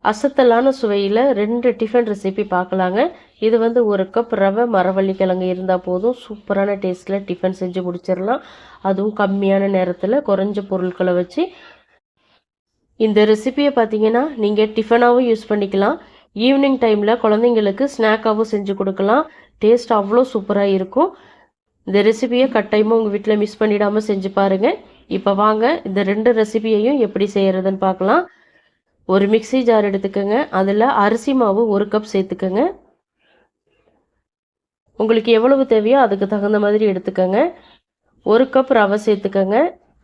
அசத்தலான சுவையில் 2 tiffin recipe பார்க்கலாங்க. இது வந்து 1 கப் ரவை மரவள்ளி கிழங்கு இருந்தால் போதும். சூப்பரான டேஸ்ட்டில் டிஃபன் செஞ்சு முடிச்சிடலாம். அதுவும் கம்மியான நேரத்தில் குறைஞ்ச பொருட்களை வச்சு. இந்த ரெசிபியை பார்த்தீங்கன்னா நீங்கள் டிஃபனாகவும் யூஸ் பண்ணிக்கலாம். ஈவினிங் டைமில் குழந்தைங்களுக்கு ஸ்நாக்காகவும் செஞ்சு கொடுக்கலாம். டேஸ்ட் அவ்வளோ சூப்பராக இருக்கும். இந்த ரெசிபியை கட்டாயமாக உங்கள் வீட்டில் மிஸ் பண்ணிடாமல் செஞ்சு பாருங்கள். இப்போ வாங்க இந்த 2 ரெசிபியையும் எப்படி செய்கிறதுன்னு பார்க்கலாம். ஒரு மிக்ஸி ஜார் எடுத்துக்கோங்க. அதில் அரிசி மாவு 1 கப் சேர்த்துக்கோங்க. உங்களுக்கு எவ்வளவு தேவையோ அதுக்கு தகுந்த மாதிரி எடுத்துக்கோங்க. 1 கப் ரவை சேர்த்துக்கோங்க.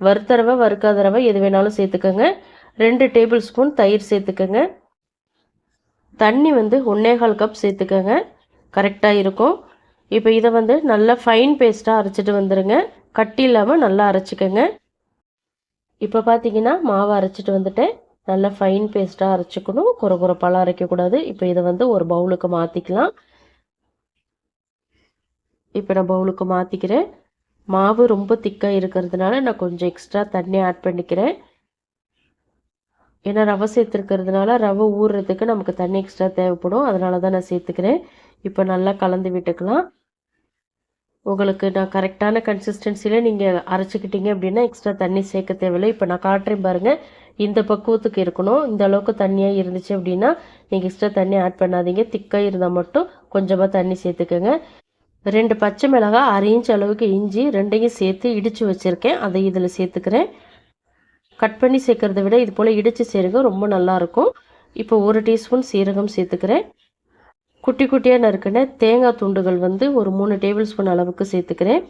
வறுத்த ரவை வறுக்காத ரவை எது வேணாலும் சேர்த்துக்கோங்க. 2 டேபிள் ஸ்பூன் தயிர் சேர்த்துக்கோங்க. தண்ணி வந்து 1.25 கப் சேர்த்துக்கோங்க. கரெக்டாக இருக்கும். இப்போ இதை வந்து நல்லா ஃபைன் பேஸ்ட்டாக அரைச்சிட்டு வந்துடுங்க. கட்டி இல்லாமல் நல்லா அரைச்சிக்கோங்க. இப்போ பார்த்தீங்கன்னா மாவு அரைச்சிட்டு வந்துட்டேன். நல்லா ஃபைன் பேஸ்ட்டாக அரைச்சிக்கணும். குறகுறப்பாலாம் அரைக்கக்கூடாது. இப்போ இதை வந்து ஒரு பவுலுக்கு மாற்றிக்கலாம். இப்போ நான் பவுலுக்கு மாற்றிக்கிறேன். மாவு ரொம்ப திக்காக இருக்கிறதுனால நான் கொஞ்சம் எக்ஸ்ட்ரா தண்ணி ஆட் பண்ணிக்கிறேன். ஏன்னா ரவை சேர்த்துருக்கிறதுனால ரவை ஊறுறதுக்கு நமக்கு தண்ணி எக்ஸ்ட்ரா தேவைப்படும். அதனால தான் நான் சேர்த்துக்கிறேன். இப்போ நல்லா கலந்து விட்டுக்கலாம். உங்களுக்கு நான் கரெக்டான கன்சிஸ்டன்சியில் நீங்கள் அரைச்சிக்கிட்டீங்க அப்படின்னா எக்ஸ்ட்ரா தண்ணி சேர்க்க தேவையில்லை. இப்போ நான் காட்டுறேன் பாருங்கள். இந்த பக்குவத்துக்கு இருக்கணும். இந்த அளவுக்கு தண்ணியாக இருந்துச்சு அப்படின்னா நீங்கள் எக்ஸ்ட்ரா தண்ணி ஆட் பண்ணாதீங்க. திக்காக இருந்தால் மட்டும் கொஞ்சமாக தண்ணி சேர்த்துக்கோங்க. 2 பச்சை மிளகாய், 1/2 இன்ச் அளவுக்கு இஞ்சி 2ஐயும் சேர்த்து இடித்து வச்சுருக்கேன். அதை இதில் சேர்த்துக்கிறேன். கட் பண்ணி சேர்க்குறத விட இது போல் இடித்து சேருங்க, ரொம்ப நல்லாயிருக்கும். இப்போ 1 டீஸ்பூன் சீரகம் சேர்த்துக்கிறேன். குட்டி குட்டியாக நறுக்கின தேங்காய் துண்டுகள் வந்து ஒரு 3 டேபிள் ஸ்பூன் அளவுக்கு சேர்த்துக்கிறேன்.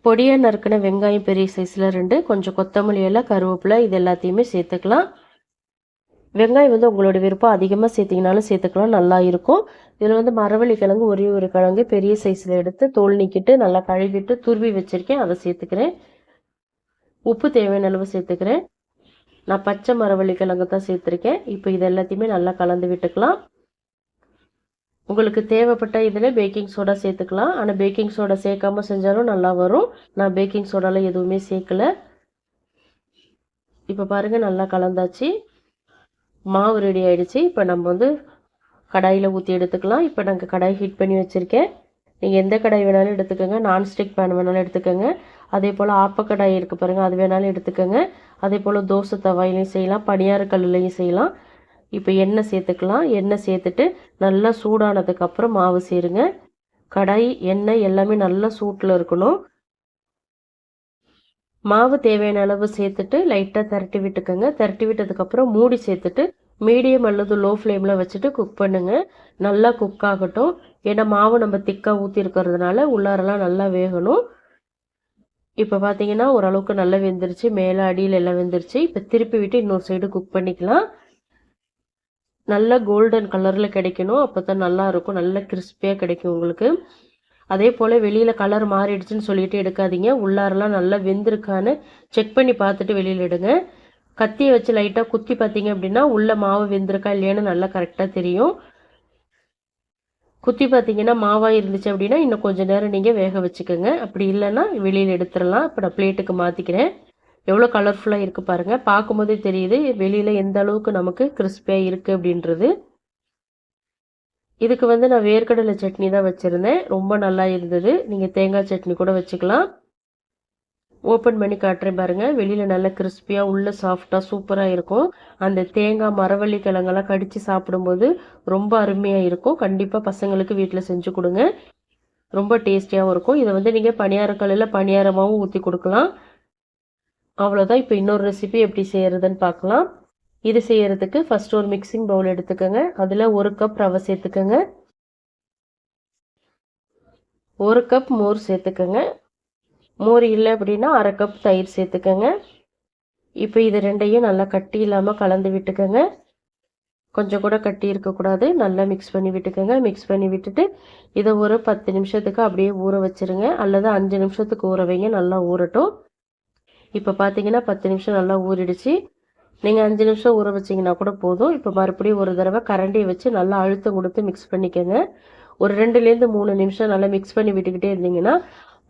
பொடியாக நறுக்கின வெங்காயம் பெரிய சைஸில் 2, கொஞ்சம் கொத்தமல்லி இலை, கருவேப்பிலை இது எல்லாத்தையுமே சேர்த்துக்கலாம். வெங்காயம் வந்து உங்களோட விருப்பம், அதிகமாக சேர்த்திங்கனாலும் சேர்த்துக்கலாம், நல்லா இருக்கும். இதில் வந்து மரவள்ளி கிழங்கு ஒரே ஒரு கிழங்கு பெரிய சைஸில் எடுத்து தோல் நீக்கிட்டு நல்லா கழுவிட்டு துருவி வச்சுருக்கேன். அதை சேர்த்துக்கிறேன். உப்பு தேவையான அளவு சேர்த்துக்கிறேன். நான் பச்சை மரவள்ளி கிழங்கு தான் சேர்த்துருக்கேன். இப்போ இது எல்லாத்தையுமே நல்லா கலந்து விட்டுக்கலாம். உங்களுக்கு தேவைப்பட்ட இதில் பேக்கிங் சோடா சேர்த்துக்கலாம். ஆனால் பேக்கிங் சோடா சேர்க்காமல் செஞ்சாலும் நல்லா வரும். நான் பேக்கிங் சோடாவில் எதுவுமே சேர்க்கலை. இப்போ பாருங்கள் நல்லா கலந்தாச்சு. மாவு ரெடி ஆகிடுச்சு. இப்போ நம்ம வந்து கடாயில் ஊற்றி எடுத்துக்கலாம். இப்போ நாங்கள் கடாய் ஹீட் பண்ணி வச்சுருக்கேன். நீங்கள் எந்த கடாய் வேணாலும் எடுத்துக்கோங்க. நான்ஸ்டிக் பேன் வேணாலும் எடுத்துக்கோங்க. அதே போல் ஆப்பக்கடாய் இருக்குது பாருங்கள், அது வேணாலும் எடுத்துக்கோங்க. அதே போல் தோசை தவாயிலையும் செய்யலாம், பனியார கல்லுலையும் செய்யலாம். இப்போ எண்ணெய் சேர்த்துக்கலாம். எண்ணெய் சேர்த்துட்டு நல்லா சூடானதுக்கப்புறம் மாவு சேருங்க. கடாய் எண்ணெய் எல்லாமே நல்லா சூட்டில் இருக்கணும். மாவு தேவையான அளவு சேர்த்துட்டு லைட்டாக திரட்டி விட்டுக்கோங்க. திரட்டி விட்டதுக்கப்புறம் மூடி சேர்த்துட்டு மீடியம் அல்லது லோ ஃப்ளேமில் வச்சுட்டு குக் பண்ணுங்கள். நல்லா குக் ஆகட்டும். ஏன்னா மாவு நம்ம திக்காக ஊற்றி இருக்கிறதுனால உள்ளாரெல்லாம் நல்லா வேகணும். இப்போ பார்த்தீங்கன்னா ஓரளவுக்கு நல்லா வெந்துருச்சு. மேலே அடியில் எல்லாம் வெந்துருச்சு. இப்போ திருப்பி விட்டு இன்னொரு சைடு குக் பண்ணிக்கலாம். நல்லா கோல்டன் கலரில் கிடைக்கணும். அப்போ தான் நல்லாயிருக்கும். நல்லா கிறிஸ்பியாக கிடைக்கும் உங்களுக்கு. அதே போல் வெளியில் கலர் மாறிடுச்சுன்னு சொல்லிட்டு எடுக்காதீங்க. உள்ளாரெல்லாம் நல்லா வெந்திருக்கான்னு செக் பண்ணி பார்த்துட்டு வெளியில் எடுங்க. கத்தியை வச்சு லைட்டாக குத்தி பார்த்தீங்க அப்படின்னா உள்ள மாவு வெந்திருக்கா இல்லையான்னு நல்லா கரெக்டாக தெரியும். குத்தி பார்த்தீங்கன்னா மாவாக இருந்துச்சு அப்படின்னா இன்னும் கொஞ்சம் நேரம் நீங்கள் வேக வச்சுக்கோங்க. அப்படி இல்லைன்னா வெளியில் எடுத்துடலாம். இப்போ நான் பிளேட்டுக்கு மாற்றிக்கிறேன். எவ்வளோ கலர்ஃபுல்லாக இருக்குது பாருங்கள். பார்க்கும்போதே தெரியுது வெளியில் எந்த அளவுக்கு நமக்கு கிறிஸ்பியாக இருக்குது அப்படின்றது. இதுக்கு வந்து நான் வேர்க்கடலை சட்னி தான் வச்சுருந்தேன். ரொம்ப நல்லா இருந்தது. நீங்கள் தேங்காய் சட்னி கூட வச்சுக்கலாம். ஓப்பன் பண்ணி காட்டுறேன் பாருங்கள். வெளியில் நல்லா கிறிஸ்பியாக உள்ள சாஃப்டாக சூப்பராக இருக்கும். அந்த தேங்காய் மரவள்ளி கிழங்கெல்லாம் கடித்து சாப்பிடும்போது ரொம்ப அருமையாக இருக்கும். கண்டிப்பாக பசங்களுக்கு வீட்டில் செஞ்சு கொடுங்க. ரொம்ப டேஸ்டியாகவும் இருக்கும். இதை வந்து நீங்கள் பணியாரக்கல்லில் பணியாரமாகவும் ஊற்றி கொடுக்கலாம். அவ்வளோதான். இப்போ இன்னொரு ரெசிபி எப்படி செய்கிறதுன்னு பார்க்கலாம். இது செய்கிறதுக்கு ஃபஸ்ட்டு ஒரு மிக்சிங் பவுல் எடுத்துக்கோங்க. அதில் 1 கப் ரவை சேர்த்துக்கோங்க. 1 கப் மோர் சேர்த்துக்கோங்க. மோர் இல்லை அப்படின்னா 1/2 கப் தயிர் சேர்த்துக்கோங்க. இப்போ இது 2ஐயும் நல்லா கட்டி இல்லாமல் கலந்து விட்டுக்கோங்க. கொஞ்சம் கூட கட்டி இருக்கக்கூடாது. நல்லா மிக்ஸ் பண்ணி விட்டுக்கோங்க. மிக்ஸ் பண்ணி விட்டுட்டு இதை ஒரு 10 நிமிஷத்துக்கு அப்படியே ஊற வச்சுருங்க. அல்லது 5 நிமிஷத்துக்கு ஊற வைங்க. நல்லா ஊறட்டும். இப்போ பார்த்தீங்கன்னா 10 நிமிஷம் நல்லா ஊறிடுச்சு. நீங்கள் 5 நிமிஷம் ஊற வச்சிங்கன்னா கூட போதும். இப்போ மறுபடியும் ஒரு தடவை கரண்டியை வச்சு நல்லா அழுத்தம் கொடுத்து மிக்ஸ் பண்ணிக்கோங்க. ஒரு 2லேருந்து 3 நிமிஷம் நல்லா மிக்ஸ் பண்ணி விட்டுக்கிட்டே இருந்தீங்கன்னா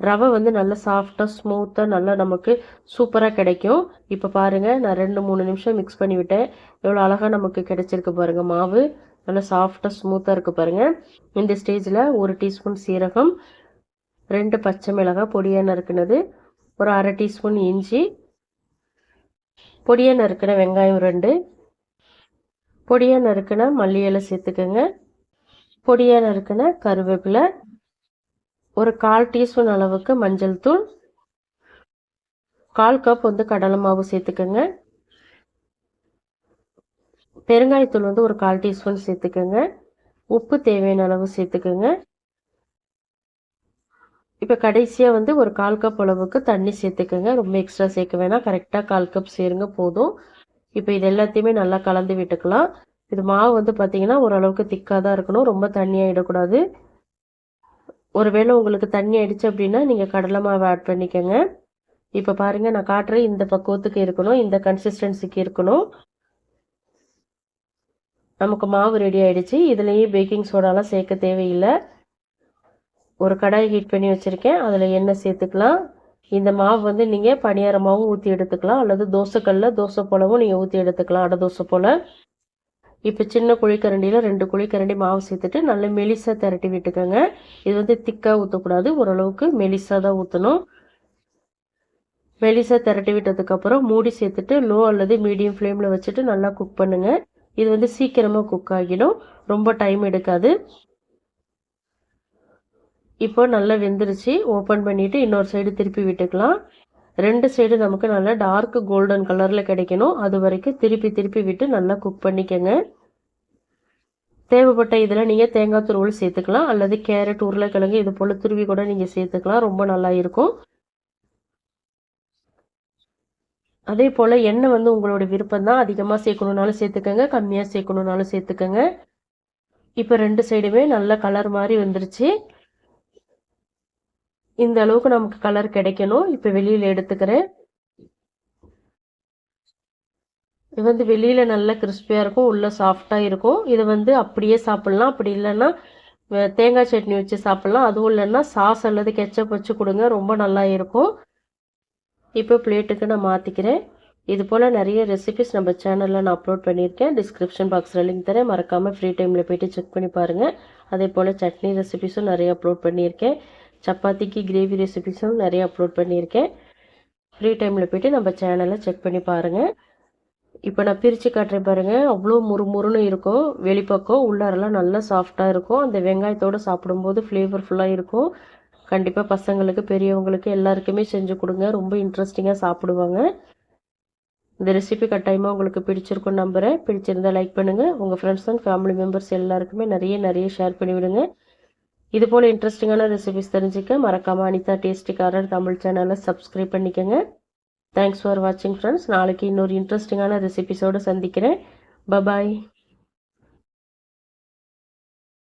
ரவை வந்து நல்லா சாஃப்டாக ஸ்மூத்தாக நல்லா நமக்கு சூப்பராக கிடைக்கும். இப்போ பாருங்கள், நான் 2-3 நிமிஷம் மிக்ஸ் பண்ணி விட்டேன். எவ்வளோ அழகாக நமக்கு கிடைச்சிருக்கு பாருங்கள். மாவு நல்லா சாஃப்டாக ஸ்மூத்தாக இருக்குது பாருங்கள். இந்த ஸ்டேஜில் 1 டீஸ்பூன் சீரகம், 2 பச்சை மிளகாய் பொடியாக நறுக்குனது, ஒரு 1/2 டீஸ்பூன் இஞ்சி, பொடியாக நறுக்கின வெங்காயம் 2, பொடியாக நறுக்கின மல்லி இலை சேர்த்துக்கோங்க, பொடியாக நறுக்கின கருவேப்பிலை, ஒரு 1/4 டீஸ்பூன் அளவுக்கு மஞ்சள் தூள், 1/4 கப் வந்து கடலை மாவு சேர்த்துக்கோங்க, பெருங்காயத்தூள் வந்து ஒரு 1/4 டீஸ்பூன் சேர்த்துக்கோங்க, உப்பு தேவையான அளவு சேர்த்துக்கோங்க. இப்போ கடைசியாக வந்து ஒரு 1/4 கப் அளவுக்கு தண்ணி சேர்த்துக்கோங்க. ரொம்ப எக்ஸ்ட்ரா சேர்க்க வேணாம், கரெக்டாக 1/4 கப் சேருங்க போதும். இப்போ இது எல்லாத்தையுமே நல்லா கலந்து விட்டுக்கலாம். இது மாவு வந்து பார்த்திங்கன்னா ஓரளவுக்கு திக்காக தான் இருக்கணும், ரொம்ப தண்ணியாகிடக்கூடாது. ஒருவேளை உங்களுக்கு தண்ணி ஆயிடுச்சு அப்படின்னா நீங்கள் கடலை மாவு ஆட் பண்ணிக்கோங்க. இப்போ பாருங்கள், நான் காட்டுறேன், இந்த பக்குவத்துக்கு இருக்கணும், இந்த கன்சிஸ்டன்சிக்கு இருக்கணும். நமக்கு மாவு ரெடி ஆகிடுச்சு. இதுலேயும் பேக்கிங் சோடாலாம் சேர்க்க தேவையில்லை. ஒரு கடாய் ஹீட் பண்ணி வச்சுருக்கேன், அதில் எண்ணெய் சேர்த்துக்கலாம். இந்த மாவு வந்து நீங்கள் பணியாரமாகவும் ஊற்றி எடுத்துக்கலாம், அல்லது தோசைக்கல்லில் தோசை போலவும் நீங்கள் ஊற்றி எடுத்துக்கலாம், அடை தோசை போல். இப்போ சின்ன குழிக்கரண்டியில் 2 குழிக்கரண்டி மாவு சேர்த்துட்டு நல்லா மெலிசாக திரட்டி விட்டுக்கோங்க. இது வந்து திக்காக ஊற்றக்கூடாது, ஓரளவுக்கு மெலிசாக தான் ஊற்றணும். மெலிசாக திரட்டி விட்டதுக்கப்புறம் மூடி சேர்த்துட்டு லோ அல்லது மீடியம் ஃப்ளேமில் வச்சுட்டு நல்லா குக் பண்ணுங்கள். இது வந்து சீக்கிரமாக குக் ஆகிடும், ரொம்ப டைம் எடுக்காது. இப்போ நல்லா வெந்துருச்சு. ஓப்பன் பண்ணிவிட்டு இன்னொரு சைடு திருப்பி விட்டுக்கலாம். 2 சைடு நமக்கு நல்லா டார்க் கோல்டன் கலரில் கிடைக்கணும், அது வரைக்கும் திருப்பி திருப்பி விட்டு நல்லா குக் பண்ணிக்கோங்க. தேவைப்பட்ட இதில் நீங்கள் தேங்காய் துருவல் சேர்த்துக்கலாம், அல்லது கேரட், உருளைக்கிழங்கு இது போல் துருவி கூட நீங்கள் சேர்த்துக்கலாம், ரொம்ப நல்லா இருக்கும். அதே போல் எண்ணெய் வந்து உங்களோட விருப்பம் தான், அதிகமாக சேர்க்கணுன்னாலும் சேர்த்துக்கோங்க, கம்மியாக சேர்க்கணுன்னாலும் சேர்த்துக்கோங்க. இப்போ 2 சைடுமே நல்ல கலர் மாதிரி வந்துருச்சு. இந்த அளவுக்கு நமக்கு கலர் கிடைக்கணும். இப்போ வெளியில் எடுத்துக்கிறேன். இது வந்து வெளியில் நல்லா கிறிஸ்பியாக இருக்கும், உள்ளே சாஃப்டாக இருக்கும். இதை வந்து அப்படியே சாப்பிட்லாம், அப்படி இல்லைன்னா தேங்காய் சட்னி வச்சு சாப்பிட்லாம், அதுவும் இல்லைன்னா சாஸ் அல்லது கெச்சப் வச்சு கொடுங்க, ரொம்ப நல்லா இருக்கும். இப்போ பிளேட்டுக்கு நான் மாற்றிக்கிறேன். இது போல் நிறைய ரெசிபிஸ் நம்ம சேனலில் நான் அப்லோட் பண்ணியிருக்கேன், டிஸ்கிரிப்ஷன் பாக்ஸில் லிங்க் தரேன், மறக்காமல் ஃப்ரீ டைமில் போய்ட்டு செக் பண்ணி பாருங்கள். அதே போல் சட்னி ரெசிபிஸும் நிறைய அப்லோட் பண்ணியிருக்கேன், சப்பாத்திக்கு கிரேவி ரெசிபிஸும் நிறைய அப்லோட் பண்ணியிருக்கேன். ஃப்ரீ டைமில் போய்ட்டு நம்ம சேனலை செக் பண்ணி பாருங்கள். இப்போ நான் பிரித்து காட்டுறேன் பாருங்கள், அவ்வளோ முறுமுறுன்னு இருக்கும் வெளிப்பக்கம், உள்ளாரெல்லாம் நல்லா சாஃப்டாக இருக்கும். அந்த வெங்காயத்தோடு சாப்பிடும்போது ஃப்ளேவர்ஃபுல்லாக இருக்கும். கண்டிப்பாக பசங்களுக்கு, பெரியவங்களுக்கு எல்லாருக்குமே செஞ்சு கொடுங்க, ரொம்ப இன்ட்ரெஸ்டிங்காக சாப்பிடுவாங்க. இந்த ரெசிபி கட்டாயமாக உங்களுக்கு பிடிச்சிருக்குன்னு நம்புகிறேன். பிடிச்சிருந்தால் லைக் பண்ணுங்கள், உங்கள் ஃப்ரெண்ட்ஸ் அண்ட் ஃபேமிலி மெம்பர்ஸ் எல்லாருக்குமே நிறைய ஷேர் பண்ணிவிடுங்க. இது போல் இன்ட்ரெஸ்டிங்கான ரெசிபிஸ் தெரிஞ்சுக்க மறக்காமல் அனிதா டேஸ்டி கார்னர் தமிழ் சேனலை சப்ஸ்கிரைப் பண்ணிக்கோங்க. தேங்க்ஸ் ஃபார் வாட்சிங் ஃப்ரெண்ட்ஸ். நாளைக்கு இன்னொரு இன்ட்ரெஸ்டிங்கான ரெசிபிஸோடு சந்திக்கிறேன். பபாய்.